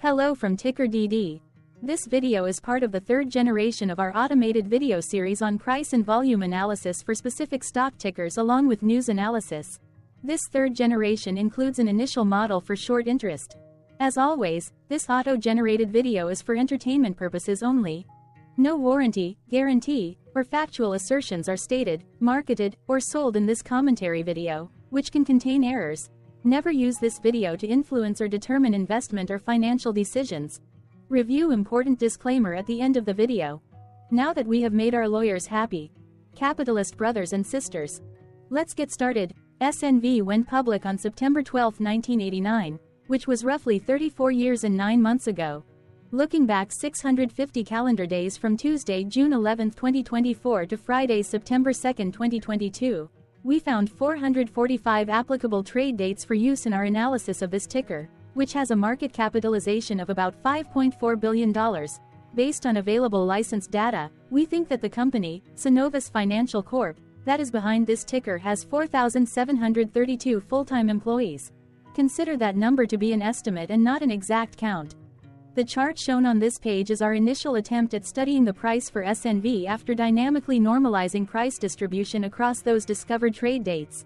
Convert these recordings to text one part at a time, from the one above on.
Hello from TickerDD. This video is part of the third generation of our automated video series on price and volume analysis for specific stock tickers along with news analysis. This third generation includes an initial model for short interest. As always, this auto-generated video is for entertainment purposes only. No warranty, guarantee, or factual assertions are stated, marketed, or sold in this commentary video, which can contain errors. Never use this video to influence or determine investment or financial decisions. Review important disclaimer at the end of the video. Now that we have made our lawyers happy, capitalist brothers and sisters, let's get started. SNV went public on September 12, 1989, which was roughly 34 years and 9 months ago. Looking back 650 calendar days from Tuesday, June 11, 2024 to Friday, September 2, 2022, we found 445 applicable trade dates for use in our analysis of this ticker, which has a market capitalization of about $5.4 billion. Based on available licensed data, we think that the company, SNV Financial Corp., that is behind this ticker has 4,732 full-time employees. Consider that number to be an estimate and not an exact count. The chart shown on this page is our initial attempt at studying the price for SNV after dynamically normalizing price distribution across those discovered trade dates.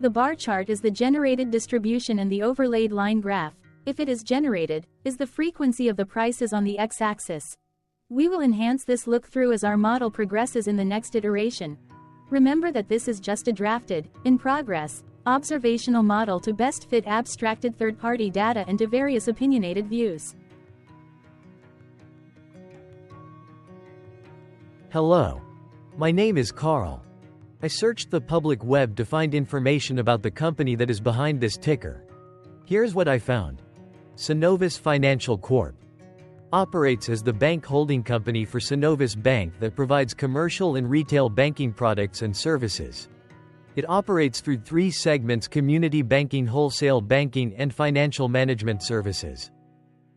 The bar chart is the generated distribution and the overlaid line graph, if it is generated, is the frequency of the prices on the x-axis. We will enhance this look-through as our model progresses in the next iteration. Remember that this is just a drafted, in progress, observational model to best fit abstracted third-party data into various opinionated views. Hello. My name is Carl. I searched the public web to find information about the company that is behind this ticker. Here's what I found. SNV Financial Corp. Operates as the bank holding company for SNV Bank that provides commercial and retail banking products and services. It operates through three segments: community banking, wholesale banking, and financial management services.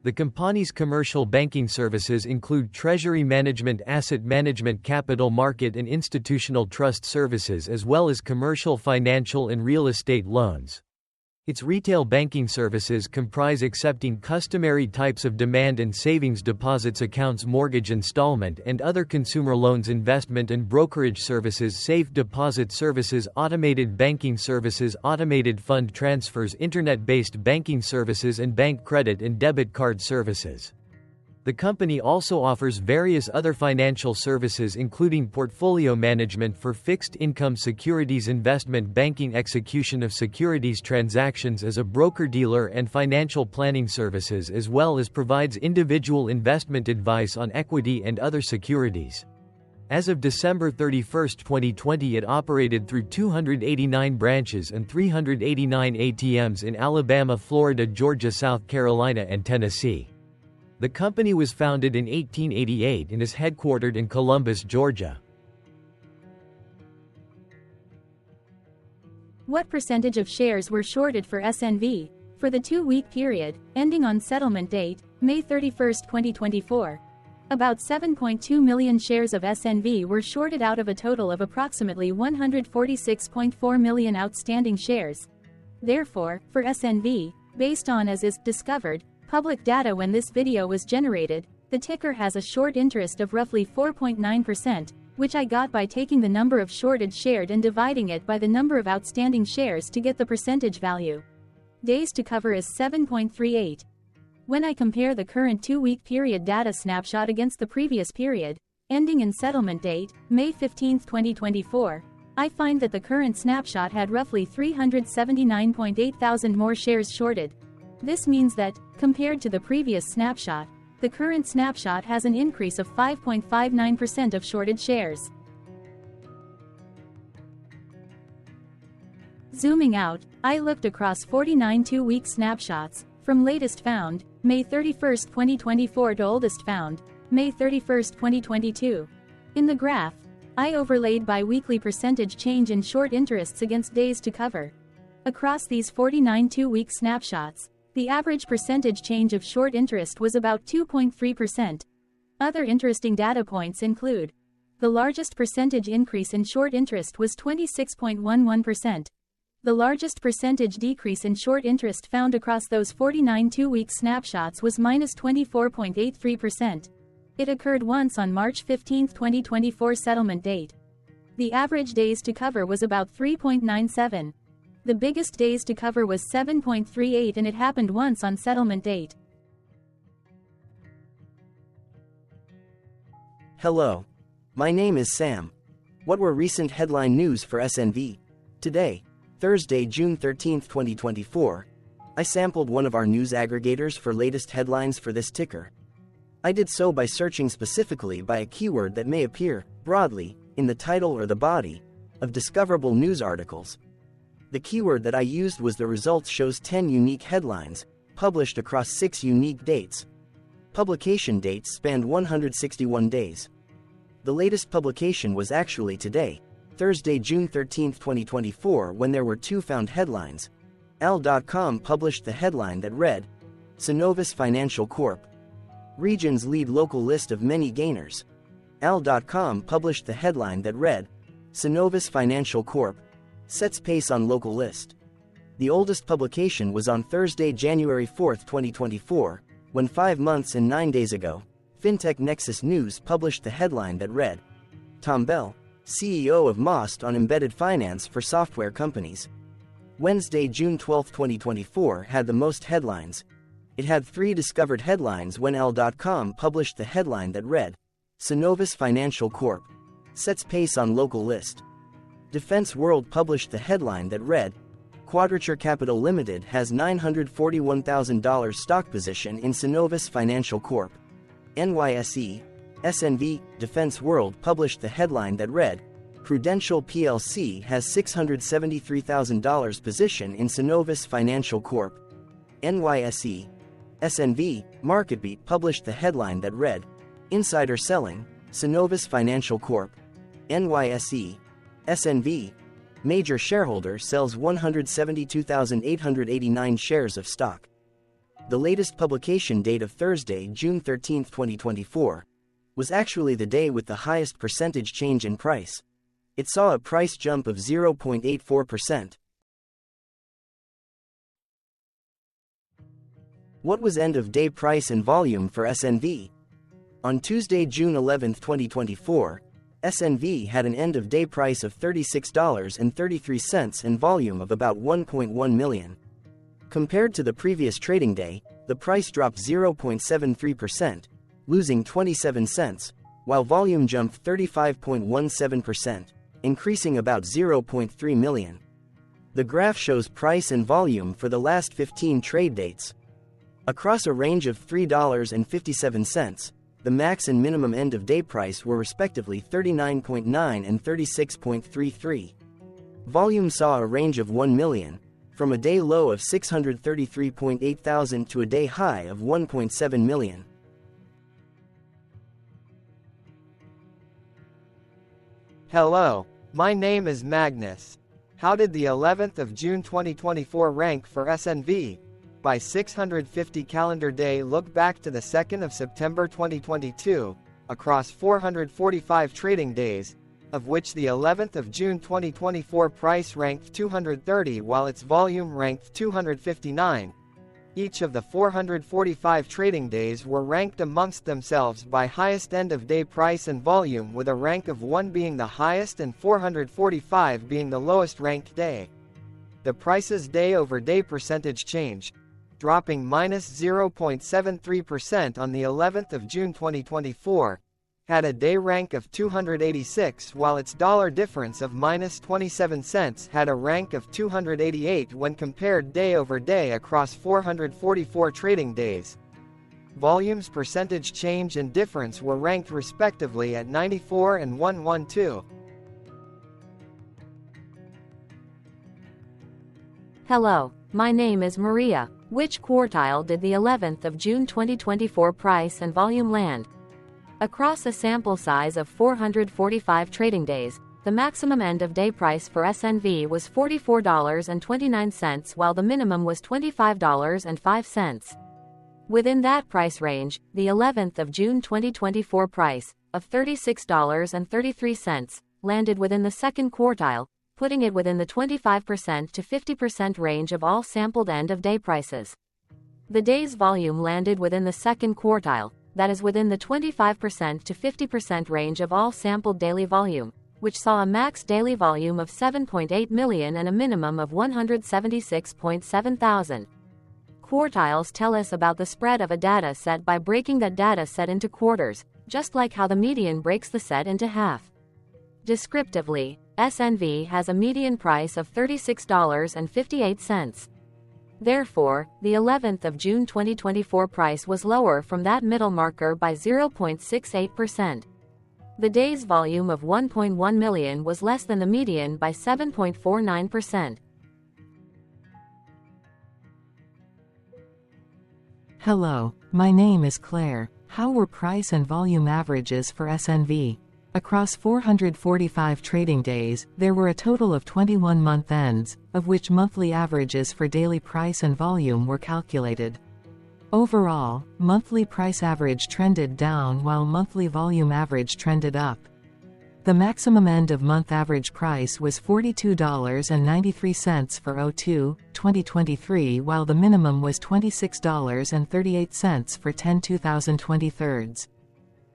The company's commercial banking services include treasury management, asset management, capital market and institutional trust services, as well as commercial, financial and real estate loans. Its retail banking services comprise accepting customary types of demand and savings deposits accounts, mortgage installment and other consumer loans, investment and brokerage services, safe deposit services, automated banking services, automated fund transfers, internet-based banking services and bank credit and debit card services. The company also offers various other financial services including portfolio management for fixed income securities, investment banking, execution of securities transactions as a broker-dealer and financial planning services, as well as provides individual investment advice on equity and other securities. As of December 31, 2020, it operated through 289 branches and 389 ATMs in Alabama, Florida, Georgia, South Carolina and Tennessee. The company was founded in 1888 and is headquartered in Columbus, Georgia. What percentage of shares were shorted for SNV for the 2-week period, ending on settlement date, May 31, 2024? About 7.2 million shares of SNV were shorted out of a total of approximately 146.4 million outstanding shares. Therefore, for SNV, based on as is discovered public data when this video was generated, the ticker has a short interest of roughly 4.9%, which I got by taking the number of shorted shared and dividing it by the number of outstanding shares to get the percentage value. Days to cover is 7.38. When I compare the current 2-week period data snapshot against the previous period, ending in settlement date, May 15, 2024, I find that the current snapshot had roughly 379.8 thousand more shares shorted. This means that, compared to the previous snapshot, the current snapshot has an increase of 5.59% of shorted shares. Zooming out, I looked across 49 2-week snapshots, from latest found, May 31, 2024 to oldest found, May 31, 2022. In the graph, I overlaid bi-weekly percentage change in short interests against days to cover. Across these 49 2-week snapshots, the average percentage change of short interest was about 2.3%. Other interesting data points include: the largest percentage increase in short interest was 26.11%. The largest percentage decrease in short interest found across those 49 two-week snapshots was -24.83%. It occurred once on March 15, 2024 settlement date. The average days to cover was about 3.97. The biggest days to cover was 7.38 and it happened once on settlement date. Hello. My name is Sam. What were recent headline news for SNV? Today, Thursday, June 13, 2024, I sampled one of our news aggregators for latest headlines for this ticker. I did so by searching specifically by a keyword that may appear, broadly, in the title or the body of discoverable news articles. The keyword that I used was the results shows 10 unique headlines, published across 6 unique dates. Publication dates spanned 161 days. The latest publication was actually today, Thursday, June 13, 2024, when there were 2 found headlines. Al.com published the headline that read, Synovus Financial Corp. Regions lead local list of many gainers. Al.com published the headline that read, Synovus Financial Corp. Sets pace on local list. The oldest publication was on Thursday, January 4, 2024, when 5 months and 9 days ago, FinTech Nexus News published the headline that read, Tom Bell, CEO of Most on embedded finance for software companies. Wednesday, June 12, 2024 had the most headlines. It had 3 discovered headlines when Al.com published the headline that read, Synovus Financial Corp. Sets pace on local list. Defense World published the headline that read, Quadrature Capital Limited has $941,000 stock position in Synovus Financial Corp. NYSE, SNV, Defense World published the headline that read, Prudential plc has $673,000 position in Synovus Financial Corp. NYSE, SNV, MarketBeat published the headline that read, Insider Selling, Synovus Financial Corp. NYSE, SNV, major shareholder sells 172,889 shares of stock. The latest publication date of Thursday, June 13, 2024, was actually the day with the highest percentage change in price. It saw a price jump of 0.84%. What was end-of-day price and volume for SNV? On Tuesday, June 11, 2024, SNV had an end-of-day price of $36.33 and volume of about 1.1 million. Compared to the previous trading day, the price dropped 0.73%, losing 27 cents, while volume jumped 35.17%, increasing about 0.3 million. The graph shows price and volume for the last 15 trade dates. Across a range of $3.57, the max and minimum end-of-day price were respectively 39.9 and 36.33. Volume saw a range of 1 million, from a day low of 633.8 thousand to a day high of 1.7 million. Hello, my name is Magnus. How did the 11th of June 2024 rank for SNV? By 650 calendar day look back to the 2nd of September 2022, across 445 trading days, of which the 11th of June 2024 price ranked 230 while its volume ranked 259. Each of the 445 trading days were ranked amongst themselves by highest end-of-day price and volume, with a rank of 1 being the highest and 445 being the lowest ranked day. The price's day-over-day percentage change, dropping -0.73% on the 11th of June 2024, had a day rank of 286 while its dollar difference of -27 cents had a rank of 288 when compared day over day across 444 trading days. Volume's percentage change and difference were ranked respectively at 94 and 112. Hello, my name is Maria. Which quartile did the 11th of June 2024 price and volume land? Across a sample size of 445 trading days, the maximum end-of-day price for SNV was $44.29 while the minimum was $25.05. Within that price range, the 11th of June 2024 price, of $36.33, landed within the second quartile, putting it within the 25% to 50% range of all sampled end-of-day prices. The day's volume landed within the second quartile, that is within the 25% to 50% range of all sampled daily volume, which saw a max daily volume of 7.8 million and a minimum of 176.7 thousand. Quartiles tell us about the spread of a data set by breaking that data set into quarters, just like how the median breaks the set into half. Descriptively, SNV has a median price of $36.58. Therefore, the 11th of June 2024 price was lower from that middle marker by 0.68%. The day's volume of 1.1 million was less than the median by 7.49%. Hello, my name is Claire. How were price and volume averages for SNV? Across 445 trading days, there were a total of 21 month ends, of which monthly averages for daily price and volume were calculated. Overall, monthly price average trended down while monthly volume average trended up. The maximum end-of-month average price was $42.93 for 02/2023, while the minimum was $26.38 for 10/2023.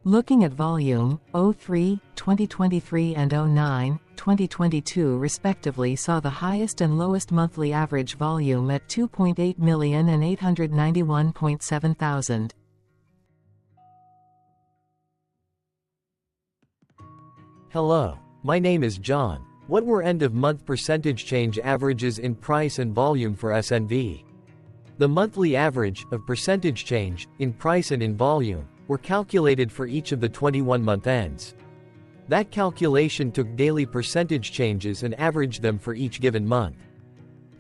Looking at volume, 03/2023 and 09/2022 respectively saw the highest and lowest monthly average volume at 2.8 million and 891.7 thousand. Hello, my name is John. What were end-of-month percentage change averages in price and volume for SNV? The monthly average of percentage change in price and in volume were calculated for each of the 21-month ends. That calculation took daily percentage changes and averaged them for each given month.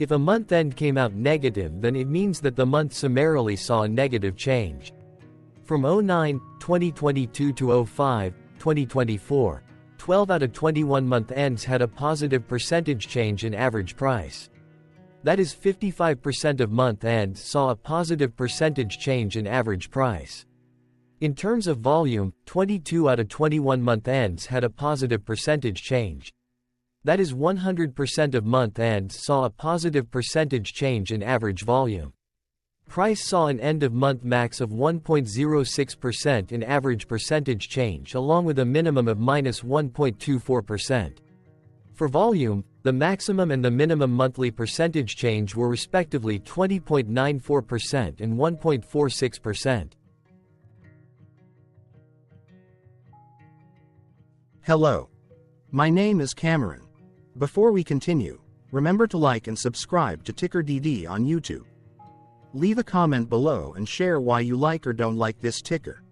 If a month end came out negative, then it means that the month summarily saw a negative change. From 09/2022 to 05/2024, 12 out of 21 month ends had a positive percentage change in average price. That is 55% of month ends saw a positive percentage change in average price. In terms of volume, 22 out of 21 month ends had a positive percentage change. That is 100% of month ends saw a positive percentage change in average volume. Price saw an end-of-month max of 1.06% in average percentage change, along with a minimum of -1.24%. For volume, the maximum and the minimum monthly percentage change were respectively 20.94% and 1.46%. Hello. My name is Cameron. Before we continue, remember to like and subscribe to TickerDD on YouTube. Leave a comment below and share why you like or don't like this ticker.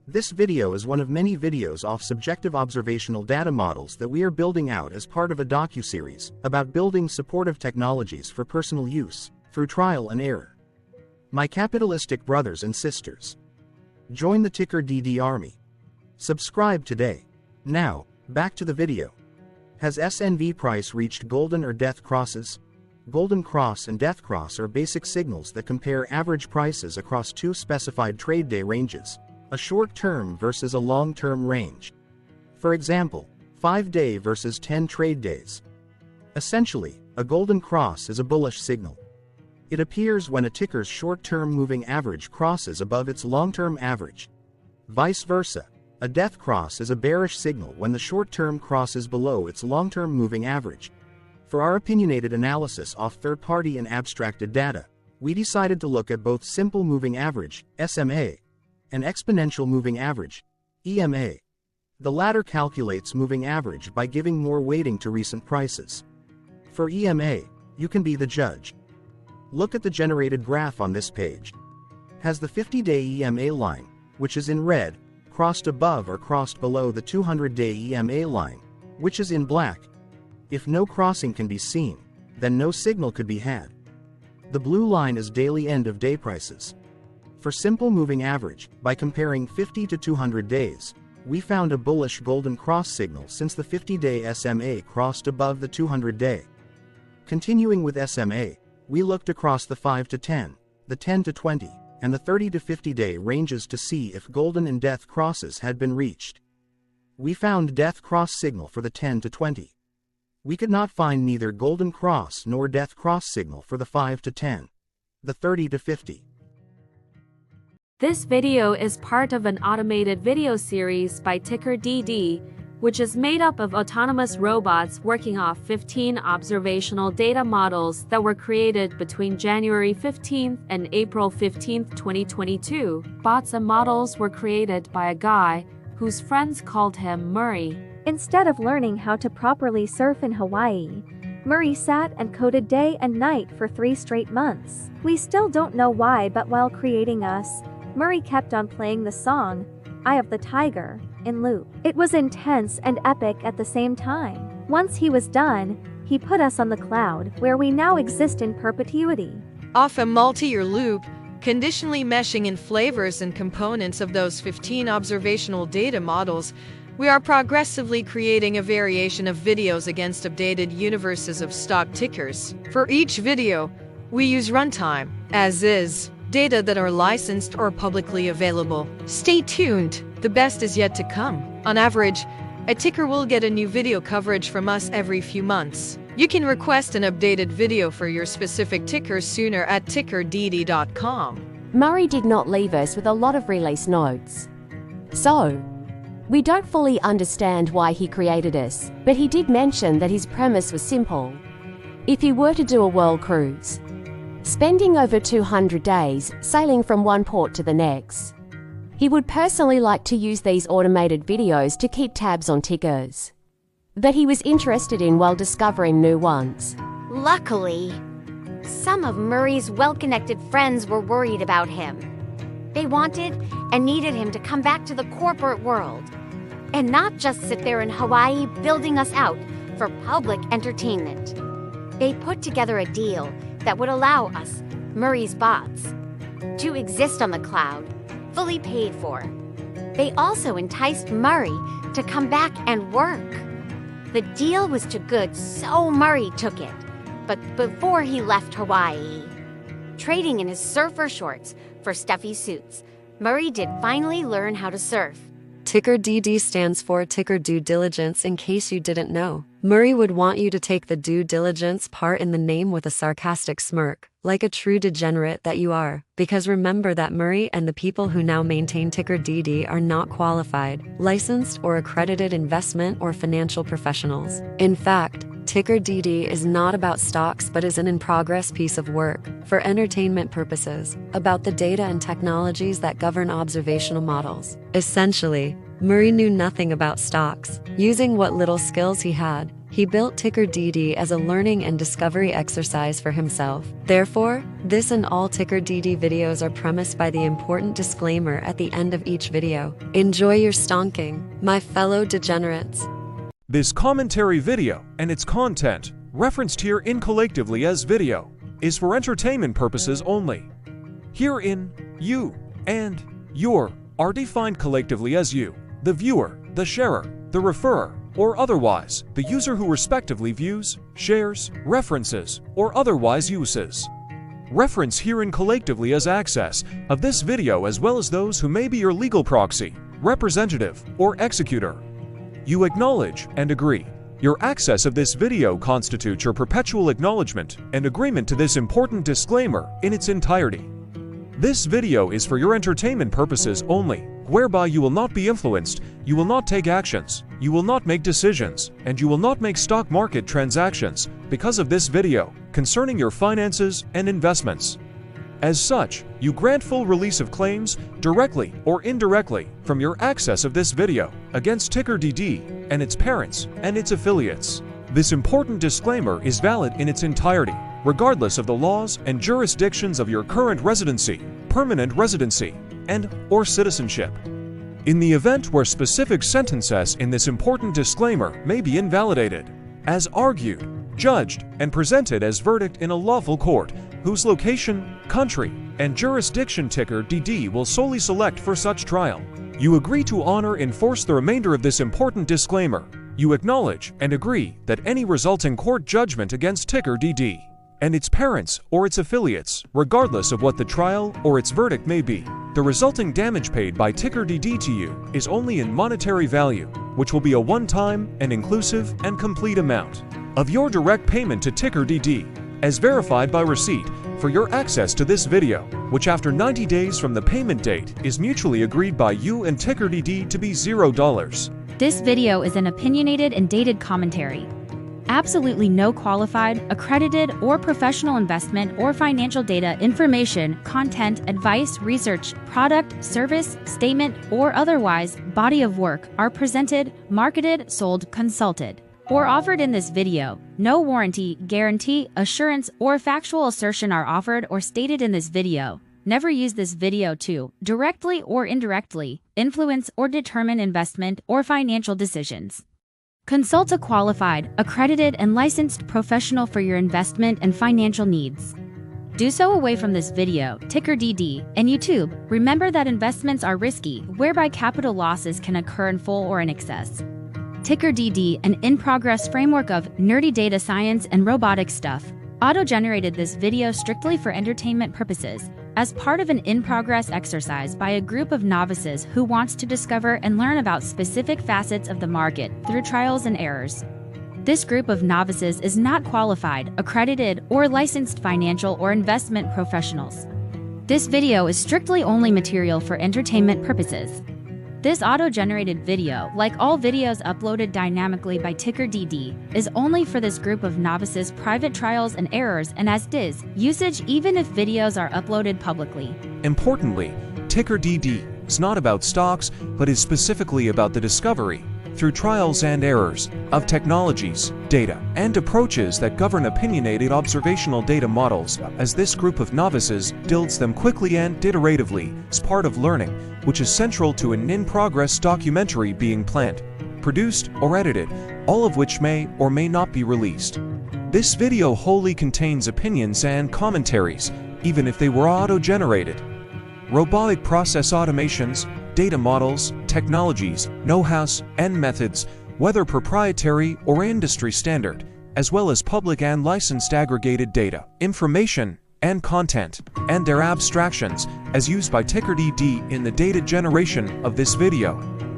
This video is one of many videos off subjective observational data models that we are building out as part of a docuseries about building supportive technologies for personal use, through trial and error. My capitalistic brothers and sisters, join the TickerDD army. Subscribe today. Now, back to the video. Has SNV price reached golden or death crosses? Golden cross and death cross are basic signals that compare average prices across two specified trade day ranges, a short-term versus a long-term range. For example, 5-day versus 10 trade days. Essentially, a golden cross is a bullish signal. It appears when a ticker's short-term moving average crosses above its long-term average. Vice versa, a death cross is a bearish signal when the short-term crosses below its long-term moving average. For our opinionated analysis off third-party and abstracted data, we decided to look at both simple moving average, SMA, and exponential moving average, EMA. The latter calculates moving average by giving more weighting to recent prices. For EMA, you can be the judge. Look at the generated graph on this page. Has the 50-day EMA line, which is in red, crossed above or crossed below the 200-day EMA line, which is in black? If no crossing can be seen, then no signal could be had. The blue line is daily end-of-day prices. For simple moving average, by comparing 50 to 200 days, we found a bullish golden cross signal since the 50-day SMA crossed above the 200-day. Continuing with SMA, we looked across the 5 to 10, the 10 to 20, and the 30 to 50-day ranges to see if golden and death crosses had been reached. We found death cross signal for the 10 to 20. We could not find neither golden cross nor death cross signal for the 5 to 10, the 30 to 50. This video is part of an automated video series by TickerDD, which is made up of autonomous robots working off 15 observational data models that were created between January 15th and April 15th, 2022. Bots and models were created by a guy whose friends called him Murray. Instead of learning how to properly surf in Hawaii, Murray sat and coded day and night for 3 straight months. We still don't know why, but while creating us, Murray kept on playing the song, Eye of the Tiger, in loop. It was intense and epic at the same time. Once he was done, he put us on the cloud, where we now exist in perpetuity. Off a multi-year loop, conditionally meshing in flavors and components of those 15 observational data models, we are progressively creating a variation of videos against updated universes of stock tickers. For each video, we use runtime, as is, data that are licensed or publicly available. Stay tuned, the best is yet to come. On average, a ticker will get a new video coverage from us every few months. You can request an updated video for your specific ticker sooner at TickerDD.com. Murray did not leave us with a lot of release notes. So, we don't fully understand why he created us, but he did mention that his premise was simple. If he were to do a world cruise, spending over 200 days sailing from one port to the next, he would personally like to use these automated videos to keep tabs on tickers that he was interested in while discovering new ones. Luckily, some of Murray's well-connected friends were worried about him. They wanted and needed him to come back to the corporate world and not just sit there in Hawaii building us out for public entertainment. They put together a deal that would allow us, Murray's bots, to exist on the cloud, fully paid for. They also enticed Murray to come back and work. The deal was too good, so Murray took it. But before he left Hawaii, trading in his surfer shorts for stuffy suits, Murray did finally learn how to surf. TickerDD stands for Ticker Due Diligence, in case you didn't know. Murray would want you to take the due diligence part in the name with a sarcastic smirk, like a true degenerate that you are. Because remember that Murray and the people who now maintain TickerDD are not qualified, licensed, or accredited investment or financial professionals. In fact, TickerDD is not about stocks but is an in-progress piece of work, for entertainment purposes, about the data and technologies that govern observational models. Essentially, Murray knew nothing about stocks. Using what little skills he had, he built TickerDD as a learning and discovery exercise for himself. Therefore, this and all TickerDD videos are premised by the important disclaimer at the end of each video. Enjoy your stonking, my fellow degenerates. This commentary video and its content, referenced here in collectively as video, is for entertainment purposes only. Herein, you and your are defined collectively as you, the viewer, the sharer, the referrer, or otherwise, the user who respectively views, shares, references, or otherwise uses. Reference herein collectively as access of this video as well as those who may be your legal proxy, representative, or executor. You acknowledge and agree. Your access of this video constitutes your perpetual acknowledgement and agreement to this important disclaimer in its entirety. This video is for your entertainment purposes only, whereby you will not be influenced, you will not take actions, you will not make decisions, and you will not make stock market transactions because of this video concerning your finances and investments. As such, you grant full release of claims, directly or indirectly, from your access of this video against TickerDD and its parents and its affiliates. This important disclaimer is valid in its entirety, regardless of the laws and jurisdictions of your current residency, permanent residency, and/or citizenship. In the event where specific sentences in this important disclaimer may be invalidated, as argued, judged, and presented as verdict in a lawful court, whose location, country, and jurisdiction TickerDD will solely select for such trial, you agree to honor and enforce the remainder of this important disclaimer. You acknowledge and agree that any resulting court judgment against TickerDD and its parents or its affiliates, regardless of what the trial or its verdict may be, the resulting damage paid by TickerDD to you is only in monetary value, which will be a one-time and inclusive and complete amount. of your direct payment to TickerDD, as verified by receipt, for your access to this video, which after 90 days from the payment date is mutually agreed by you and TickerDD to be $0. This video is an opinionated and dated commentary. Absolutely no qualified, accredited, or professional investment or financial data, information, content, advice, research, product, service, statement, or otherwise body of work are presented, marketed, sold, consulted, or offered in this video. No warranty, guarantee, assurance, or factual assertion are offered or stated in this video. Never use this video to, directly or indirectly, influence or determine investment or financial decisions. Consult a qualified, accredited, and licensed professional for your investment and financial needs. Do so away from this video, TickerDD, and YouTube. Remember that investments are risky, whereby capital losses can occur in full or in excess. TickerDD, an in-progress framework of nerdy data science and robotic stuff, auto-generated this video strictly for entertainment purposes, as part of an in-progress exercise by a group of novices who wants to discover and learn about specific facets of the market through trials and errors. This group of novices is not qualified, accredited, or licensed financial or investment professionals. This video is strictly only material for entertainment purposes. This auto-generated video, like all videos uploaded dynamically by TickerDD, is only for this group of novices' private trials and errors and as is usage even if videos are uploaded publicly. Importantly, TickerDD is not about stocks, but is specifically about the discovery, through trials and errors, of technologies, data, and approaches that govern opinionated observational data models, as this group of novices builds them quickly and iteratively as part of learning, which is central to an in-progress documentary being planned, produced, or edited, all of which may or may not be released. This video wholly contains opinions and commentaries, even if they were auto-generated. Robotic process automations, data models, technologies, know-hows, and methods, whether proprietary or industry standard, as well as public and licensed aggregated data, information, and content, and their abstractions, as used by TickerDD in the data generation of this video,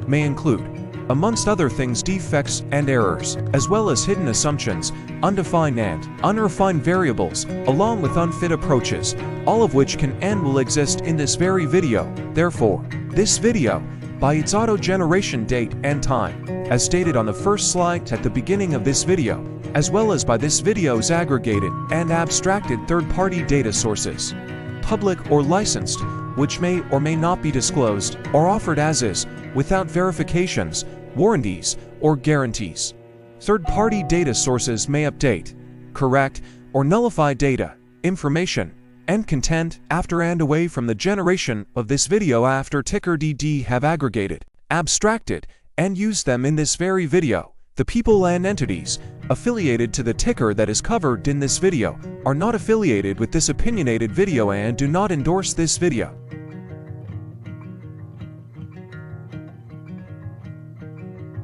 may include, amongst other things, defects and errors, as well as hidden assumptions, undefined and unrefined variables, along with unfit approaches, all of which can and will exist in this very video. Therefore, this video, by its auto-generation date and time, as stated on the first slide at the beginning of this video, as well as by this video's aggregated and abstracted third-party data sources, public or licensed, which may or may not be disclosed or offered as is, without verifications, warranties, or guarantees. Third-party data sources may update, correct, or nullify data, information, and content after and away from the generation of this video after TickerDD have aggregated, abstracted, and used them in this very video. The people and entities affiliated to the ticker that is covered in this video are not affiliated with this opinionated video and do not endorse this video.